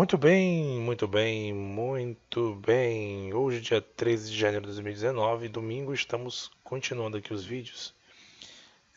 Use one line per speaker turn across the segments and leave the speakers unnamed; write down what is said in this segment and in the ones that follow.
Muito bem, muito bem, muito bem. Hoje, dia 13 de janeiro de 2019, domingo, estamos continuando aqui os vídeos.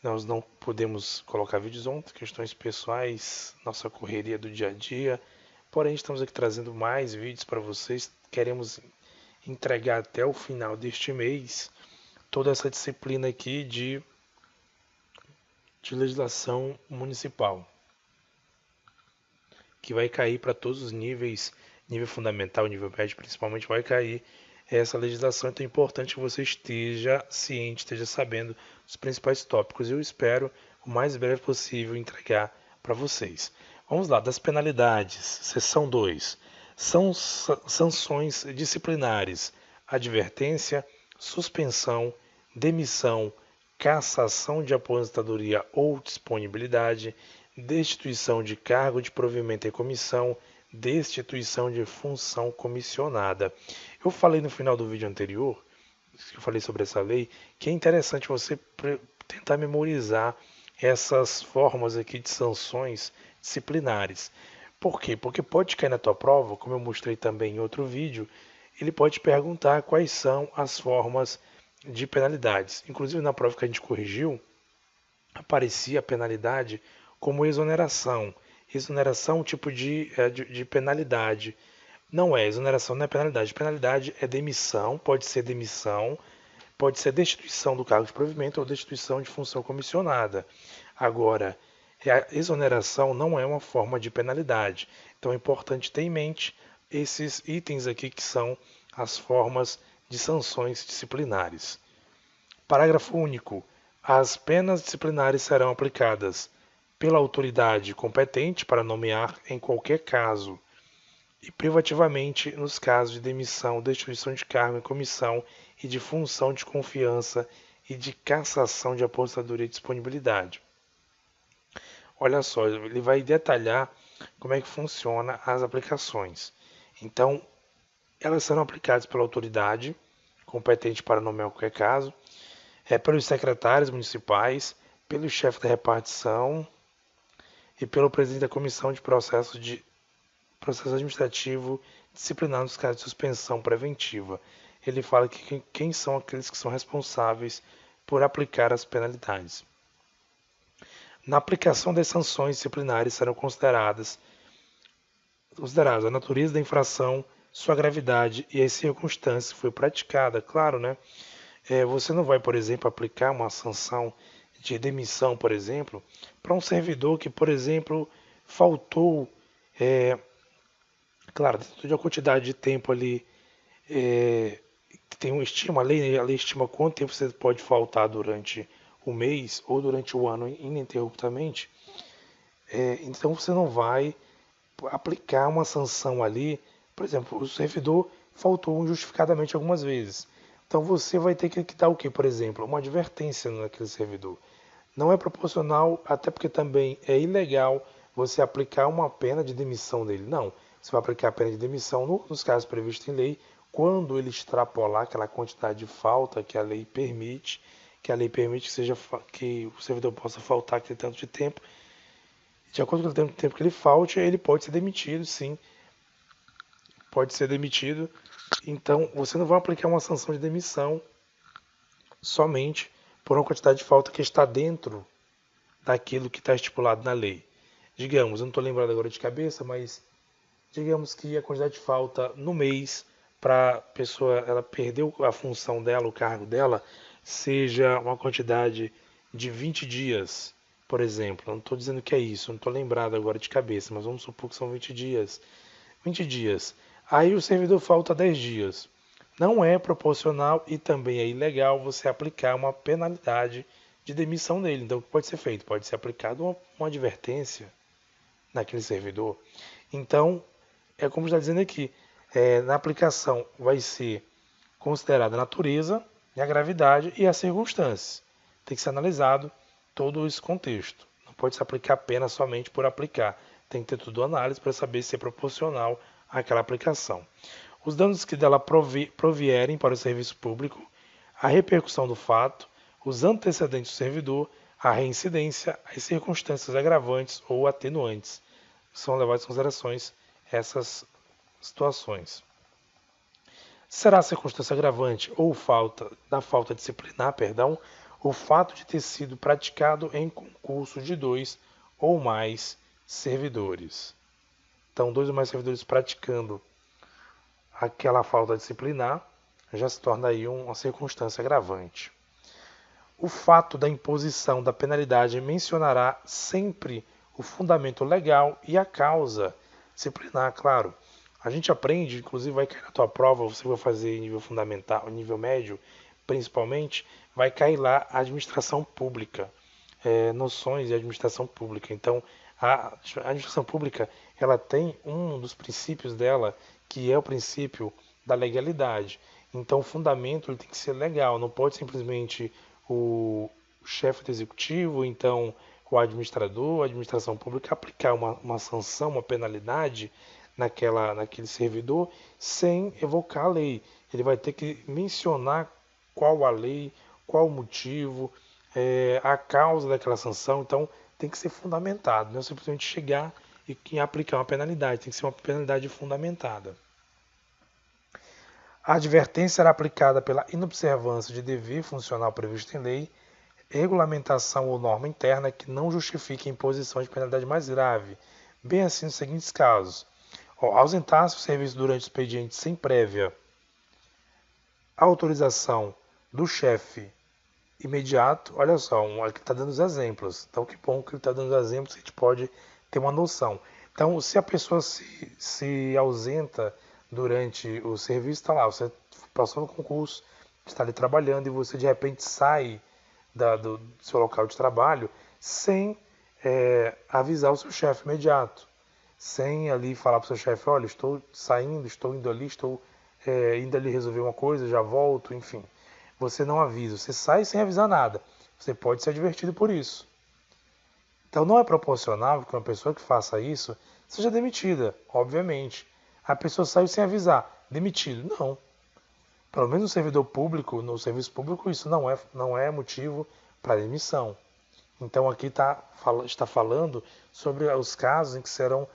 Nós não podemos colocar vídeos ontem, questões pessoais, nossa correria do dia a dia. Porém, estamos aqui trazendo mais vídeos para vocês. Queremos entregar até o final deste mês toda essa disciplina aqui de legislação municipal, que vai cair para todos os níveis, nível fundamental, nível médio, principalmente vai cair essa legislação. Então é importante que você esteja ciente, esteja sabendo os principais tópicos. Eu espero o mais breve possível entregar para vocês. Vamos lá, das penalidades, seção 2. São sanções disciplinares, advertência, suspensão, demissão, cassação de aposentadoria ou disponibilidade, destituição de cargo de provimento em comissão, destituição de função comissionada. Eu falei no final do vídeo anterior, que eu falei sobre essa lei, que é interessante você tentar memorizar essas formas aqui de sanções disciplinares. Por quê? Porque pode cair na tua prova, como eu mostrei também em outro vídeo, ele pode perguntar quais são as formas de penalidades. Inclusive na prova que a gente corrigiu, aparecia a penalidade como exoneração. Exoneração é um tipo de penalidade. Não é, exoneração não é penalidade. Penalidade é demissão, pode ser destituição do cargo de provimento ou destituição de função comissionada. Agora, a exoneração não é uma forma de penalidade. Então é importante ter em mente esses itens aqui que são as formas de sanções disciplinares. Parágrafo único. As penas disciplinares serão aplicadas pela autoridade competente para nomear em qualquer caso e privativamente nos casos de demissão, destituição de cargo em comissão e de função de confiança e de cassação de aposentadoria e disponibilidade. Olha só, ele vai detalhar como é que funciona as aplicações. Então, elas serão aplicadas pela autoridade competente para nomear em qualquer caso, pelos secretários municipais, pelo chefe da repartição e pelo presidente da comissão de processo administrativo disciplinar nos casos de suspensão preventiva. Ele fala que quem são aqueles que são responsáveis por aplicar as penalidades. Na aplicação das sanções disciplinares serão consideradas a natureza da infração, sua gravidade e as circunstâncias que foi praticada. Claro, né? Você não vai, por exemplo, aplicar uma sanção de demissão, por exemplo, para um servidor que, por exemplo, faltou, claro, dentro de uma quantidade de tempo ali, tem um estima, a lei estima quanto tempo você pode faltar durante o mês ou durante o ano ininterruptamente. Então você não vai aplicar uma sanção ali, por exemplo, o servidor faltou injustificadamente algumas vezes. Então você vai ter que dar o que, por exemplo? Uma advertência naquele servidor. Não é proporcional, até porque também é ilegal você aplicar uma pena de demissão dele. Não, você vai aplicar a pena de demissão nos casos previstos em lei, quando ele extrapolar aquela quantidade de falta que a lei permite, que o servidor possa faltar aquele tanto de tempo. De acordo com o tempo que ele falte, ele pode ser demitido, sim. Pode ser demitido. Então, você não vai aplicar uma sanção de demissão somente por uma quantidade de falta que está dentro daquilo que está estipulado na lei. Digamos, eu não estou lembrado agora de cabeça, mas digamos que a quantidade de falta no mês para a pessoa ela perdeu a função dela, o cargo dela, seja uma quantidade de 20 dias, por exemplo. Eu não estou dizendo que é isso, não estou lembrado agora de cabeça, mas vamos supor que são 20 dias. 20 dias. Aí o servidor falta 10 dias. Não é proporcional e também é ilegal você aplicar uma penalidade de demissão dele. Então, o que pode ser feito? Pode ser aplicado uma advertência naquele servidor. Então, é como está dizendo aqui, na aplicação vai ser considerada a natureza, a gravidade e as circunstâncias. Tem que ser analisado todo esse contexto. Não pode se aplicar apenas somente por aplicar. Tem que ter tudo análise para saber se é proporcional àquela aplicação. Os danos que dela provierem para o serviço público, a repercussão do fato, os antecedentes do servidor, a reincidência, as circunstâncias agravantes ou atenuantes são levadas em considerações essas situações. Será circunstância agravante ou falta disciplinar, o fato de ter sido praticado em concurso de 2 ou mais servidores. Então, 2 ou mais servidores praticando aquela falta disciplinar já se torna aí uma circunstância agravante. O fato da imposição da penalidade mencionará sempre o fundamento legal e a causa disciplinar, claro. A gente aprende, inclusive vai cair na tua prova, você vai fazer nível fundamental, nível médio, principalmente, vai cair lá a administração pública, noções de administração pública. Então, a administração pública, ela tem um dos princípios dela, que é o princípio da legalidade. Então, o fundamento ele tem que ser legal, não pode simplesmente o chefe do executivo, então o administrador, a administração pública aplicar uma sanção, uma penalidade naquele servidor sem evocar a lei. Ele vai ter que mencionar qual a lei, qual o motivo, a causa daquela sanção. Então tem que ser fundamentado, não é simplesmente chegar e aplicar uma penalidade, tem que ser uma penalidade fundamentada. A advertência será aplicada pela inobservância de dever funcional previsto em lei, regulamentação ou norma interna que não justifique a imposição de penalidade mais grave, bem assim nos seguintes casos: ausentar-se do serviço durante o expediente sem prévia autorização do chefe imediato. Olha só, aqui está dando os exemplos. Então, que bom que ele está dando os exemplos, a gente pode ter uma noção. Então, se a pessoa se ausenta durante o serviço, está lá, você passou no concurso, está ali trabalhando e você de repente sai do seu local de trabalho sem avisar o seu chefe imediato, sem ali falar para o seu chefe: olha, estou saindo, estou indo ali, estou indo ali resolver uma coisa, já volto, enfim. Você não avisa, você sai sem avisar nada. Você pode ser advertido por isso. Então não é proporcional que uma pessoa que faça isso seja demitida, obviamente. A pessoa saiu sem avisar, demitido. Não. Pelo menos no servidor público, no serviço público, isso não é motivo para demissão. Então aqui está falando sobre os casos em que serão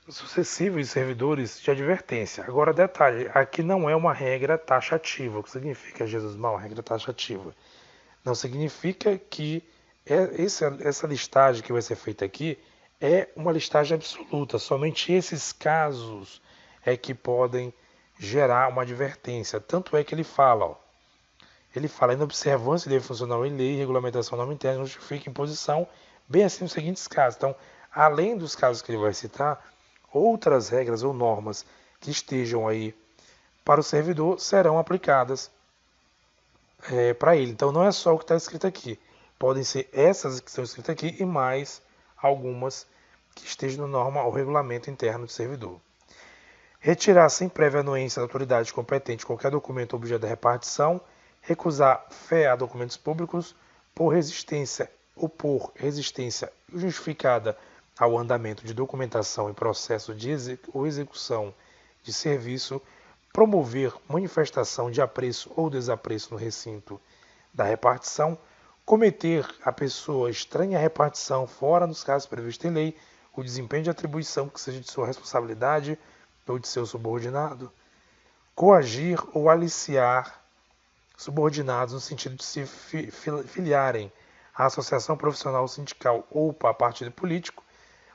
sucessivos servidores de advertência. Agora, detalhe, aqui não é uma regra taxativa. O que significa, Jesus mal, regra taxativa? Não significa que essa listagem que vai ser feita aqui é uma listagem absoluta. Somente esses casos é que podem gerar uma advertência. Tanto é que ele fala, ele fala: inobservância deve funcionar em lei, regulamentação norma interna, justifica imposição, bem assim nos seguintes casos. Então, além dos casos que ele vai citar, outras regras ou normas que estejam aí para o servidor serão aplicadas para ele. Então não é só o que está escrito aqui. Podem ser essas que estão escritas aqui e mais algumas que estejam na norma ou regulamento interno do servidor. Retirar sem prévia anuência da autoridade competente qualquer documento objeto da repartição, recusar fé a documentos públicos por resistência justificada ao andamento de documentação em processo de execução de serviço, promover manifestação de apreço ou desapreço no recinto da repartição, cometer a pessoa estranha à repartição fora dos casos previstos em lei, o desempenho de atribuição que seja de sua responsabilidade ou de seu subordinado, coagir ou aliciar subordinados no sentido de se filiarem à associação profissional, sindical ou a partido político,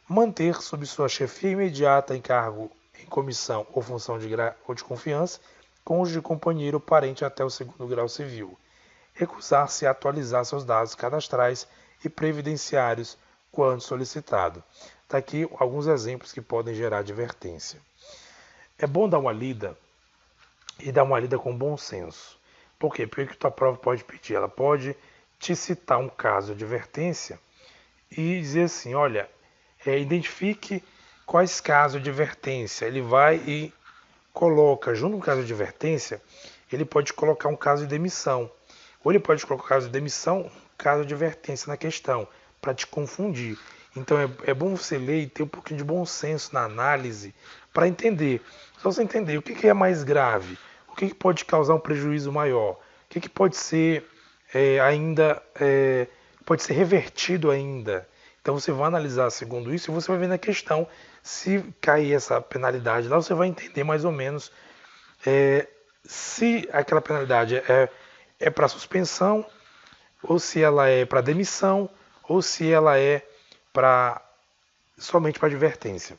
manter sob sua chefia imediata em cargo em comissão ou função de confiança, cônjuge, companheiro ou parente até o segundo grau civil, recusar-se a atualizar seus dados cadastrais e previdenciários quando solicitado. Está aqui alguns exemplos que podem gerar advertência. É bom dar uma lida e dar uma lida com bom senso. Por quê? Porque a tua prova pode pedir, ela pode te citar um caso de advertência e dizer assim: olha, identifique quais casos de advertência. Ele vai e coloca, junto com o caso de advertência, ele pode colocar um caso de demissão. Ou ele pode colocar um caso de demissão, um caso de advertência na questão, para te confundir. Então é bom você ler e ter um pouquinho de bom senso na análise para entender. Só você entender o que é mais grave, o que pode causar um prejuízo maior, o que pode ser pode ser revertido ainda. Então você vai analisar segundo isso e você vai ver na questão, se cair essa penalidade lá, você vai entender mais ou menos se aquela penalidade é para suspensão, ou se ela é para demissão, ou se ela é para somente para advertência.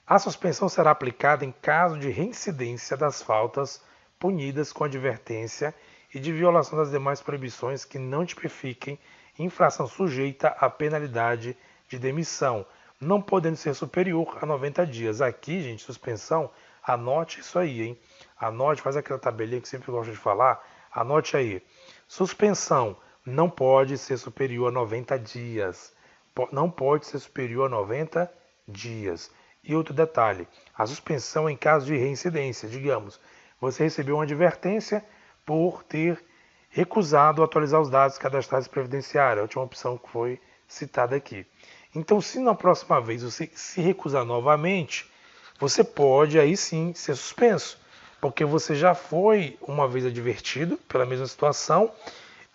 A suspensão será aplicada em caso de reincidência das faltas punidas com advertência e de violação das demais proibições que não tipifiquem infração sujeita à penalidade de demissão, não podendo ser superior a 90 dias. Aqui, gente, suspensão, anote isso aí, hein? Anote, faz aquela tabelinha que sempre gosto de falar, anote aí. Suspensão não pode ser superior a 90 dias. Não pode ser superior a 90 dias. E outro detalhe, a suspensão em caso de reincidência. Digamos, você recebeu uma advertência por ter recusado atualizar os dados cadastrais previdenciários, a última opção que foi citada aqui. Então, se na próxima vez você se recusar novamente, você pode aí sim ser suspenso, porque você já foi uma vez advertido pela mesma situação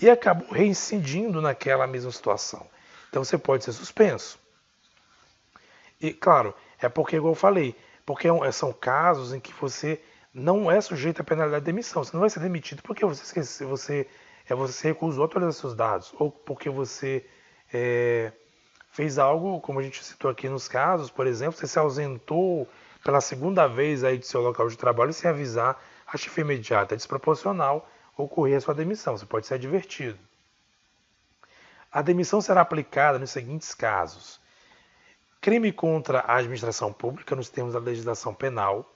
e acabou reincidindo naquela mesma situação. Então, você pode ser suspenso. E, claro, é porque, igual eu falei, porque são casos em que você não é sujeito à penalidade de demissão. Você não vai ser demitido porque você esqueceu, você recusou a atualizar seus dados, ou porque você fez algo, como a gente citou aqui nos casos, por exemplo, você se ausentou pela segunda vez aí do seu local de trabalho sem avisar a chefia imediata. É desproporcional ocorrer a sua demissão. Você pode ser advertido. A demissão será aplicada nos seguintes casos: crime contra a administração pública nos termos da legislação penal,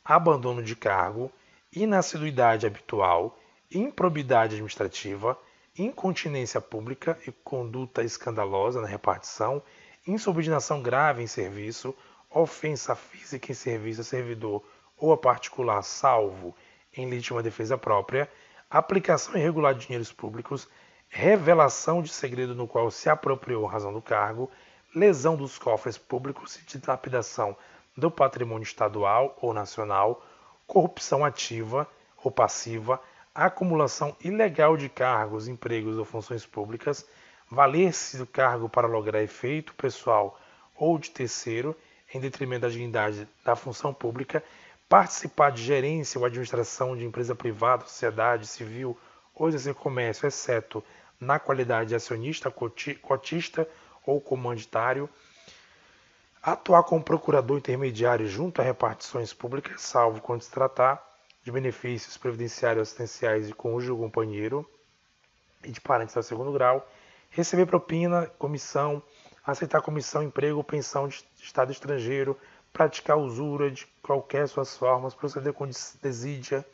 abandono de cargo, inassiduidade habitual, improbidade administrativa, incontinência pública e conduta escandalosa na repartição, insubordinação grave em serviço, ofensa física em serviço a servidor ou a particular, salvo em legítima defesa própria, aplicação irregular de dinheiros públicos, revelação de segredo no qual se apropriou a razão do cargo, lesão dos cofres públicos e dilapidação do patrimônio estadual ou nacional, corrupção ativa ou passiva, acumulação ilegal de cargos, empregos ou funções públicas, valer-se do cargo para lograr efeito pessoal ou de terceiro, em detrimento da dignidade da função pública, participar de gerência ou administração de empresa privada, sociedade civil ou exercer comércio, exceto na qualidade de acionista, cotista ou comanditário, atuar como procurador intermediário junto a repartições públicas, salvo quando se tratar de benefícios previdenciários assistenciais de cônjuge ou companheiro e de parentes ao segundo grau, receber propina, comissão, aceitar comissão, emprego ou pensão de estado estrangeiro, praticar usura de qualquer suas formas, proceder com desídia.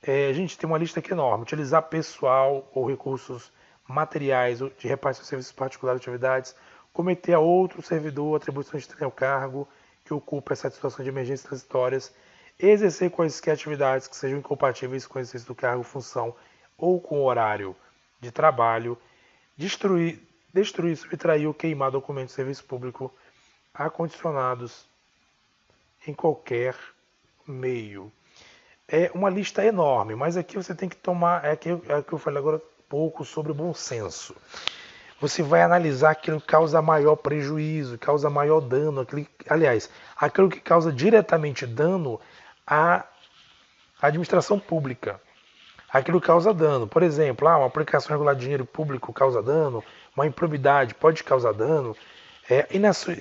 A gente tem uma lista aqui enorme: utilizar pessoal ou recursos materiais de repartição de serviços particulares de atividades, cometer a outro servidor atribuição estranha ao cargo que ocupa essa situação de emergências transitórias, exercer quaisquer atividades que sejam incompatíveis com o exercício do cargo, função ou com o horário de trabalho, destruir, subtrair ou queimar documentos de serviço público acondicionados em qualquer meio. É uma lista enorme, mas aqui você tem que tomar, é que eu falei agora pouco sobre o bom senso. Você vai analisar aquilo que causa maior prejuízo, causa maior dano, aquilo que causa diretamente dano à administração pública. Aquilo que causa dano. Por exemplo, uma aplicação regular de dinheiro público causa dano, uma improbidade pode causar dano,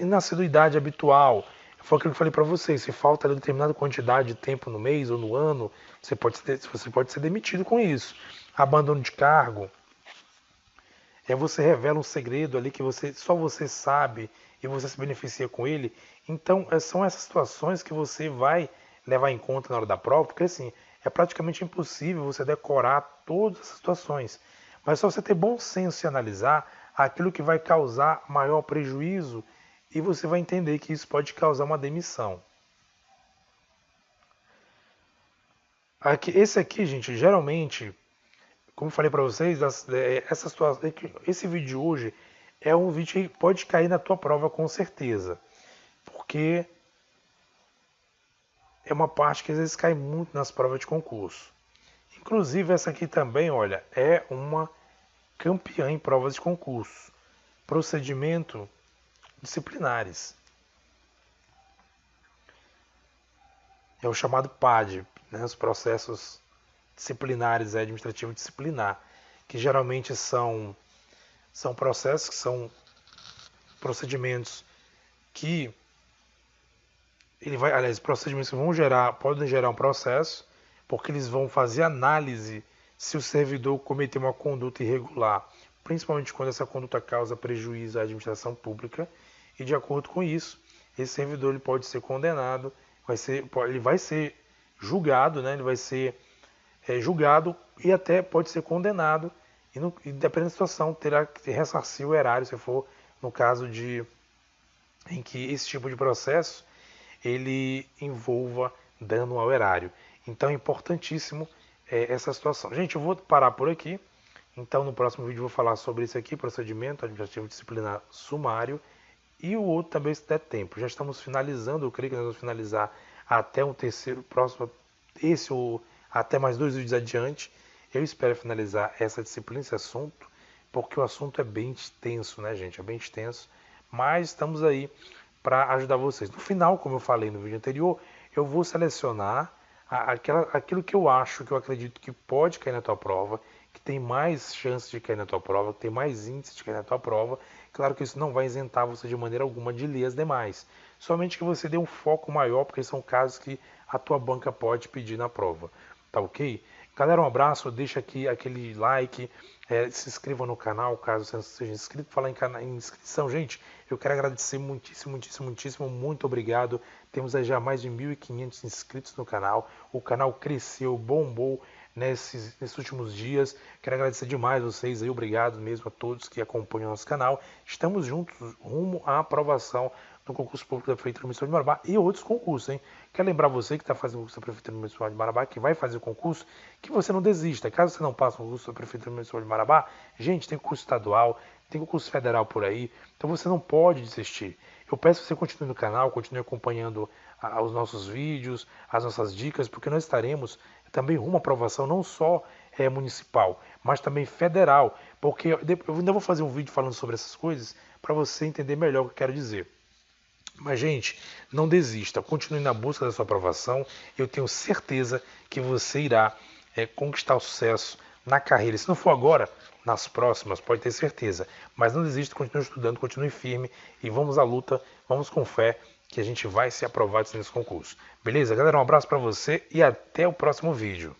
inassiduidade habitual. Foi aquilo que eu falei para vocês: se falta determinada quantidade de tempo no mês ou no ano, você pode ser demitido com isso. Abandono de cargo. Você revela um segredo ali que só você sabe e você se beneficia com ele. Então, são essas situações que você vai levar em conta na hora da prova, porque assim, é praticamente impossível você decorar todas as situações. Mas só você ter bom senso e analisar aquilo que vai causar maior prejuízo e você vai entender que isso pode causar uma demissão. Esse aqui, gente, geralmente, como eu falei para vocês, esse vídeo de hoje é um vídeo que pode cair na tua prova com certeza. Porque é uma parte que às vezes cai muito nas provas de concurso. Inclusive essa aqui também, olha, é uma campeã em provas de concurso. procedimento disciplinares. É o chamado PAD, né, os processos disciplinares administrativo disciplinar, que geralmente são processos, que são procedimentos que procedimentos que podem gerar um processo, porque eles vão fazer análise se o servidor cometeu uma conduta irregular, principalmente quando essa conduta causa prejuízo à administração pública, e de acordo com isso, esse servidor ele pode ser condenado, ele vai ser julgado, né? Ele vai ser julgado e até pode ser condenado, e dependendo da situação, terá que ressarcir o erário, se for no caso em que esse tipo de processo ele envolva dano ao erário. Então é importantíssimo essa situação. Gente, eu vou parar por aqui. Então no próximo vídeo eu vou falar sobre isso aqui, procedimento administrativo disciplinar sumário, e o outro também se der tempo. Já estamos finalizando, eu creio que nós vamos finalizar até um terceiro, próximo, esse ou até mais 2 vídeos adiante. Eu espero finalizar essa disciplina, esse assunto, porque o assunto é bem extenso, né, gente? É bem extenso, mas estamos aí para ajudar vocês. No final, como eu falei no vídeo anterior, eu vou selecionar aquilo que eu acho, que eu acredito que pode cair na tua prova, que tem mais chances de cair na tua prova, que tem mais índice de cair na tua prova. Claro que isso não vai isentar você de maneira alguma de ler as demais. Somente que você dê um foco maior, porque são casos que a tua banca pode pedir na prova. Tá ok? Galera, um abraço, deixa aqui aquele like, se inscreva no canal, caso você não seja inscrito. Falar em inscrição, gente, eu quero agradecer muitíssimo, muitíssimo, muitíssimo, muito obrigado. Temos aí já mais de 1.500 inscritos no canal, o canal cresceu, bombou nesses últimos dias. Quero agradecer demais vocês aí, obrigado mesmo a todos que acompanham o nosso canal. Estamos juntos rumo à aprovação do concurso público da Prefeitura Municipal de Marabá e outros concursos, hein? Quero lembrar você que está fazendo o concurso da Prefeitura Municipal de Marabá, que vai fazer o concurso, que você não desista. Caso você não passe o concurso da Prefeitura Municipal de Marabá, gente, tem concurso estadual, tem concurso federal por aí, então você não pode desistir. Eu peço que você continue no canal, continue acompanhando os nossos vídeos, as nossas dicas, porque nós estaremos também rumo à aprovação não só municipal, mas também federal, porque eu ainda vou fazer um vídeo falando sobre essas coisas para você entender melhor o que eu quero dizer. Mas, gente, não desista, continue na busca da sua aprovação. Eu tenho certeza que você irá conquistar o sucesso na carreira. Se não for agora, nas próximas, pode ter certeza. Mas não desista, continue estudando, continue firme e vamos à luta, vamos com fé que a gente vai ser aprovado nesse concurso. Beleza, galera? Um abraço para você e até o próximo vídeo.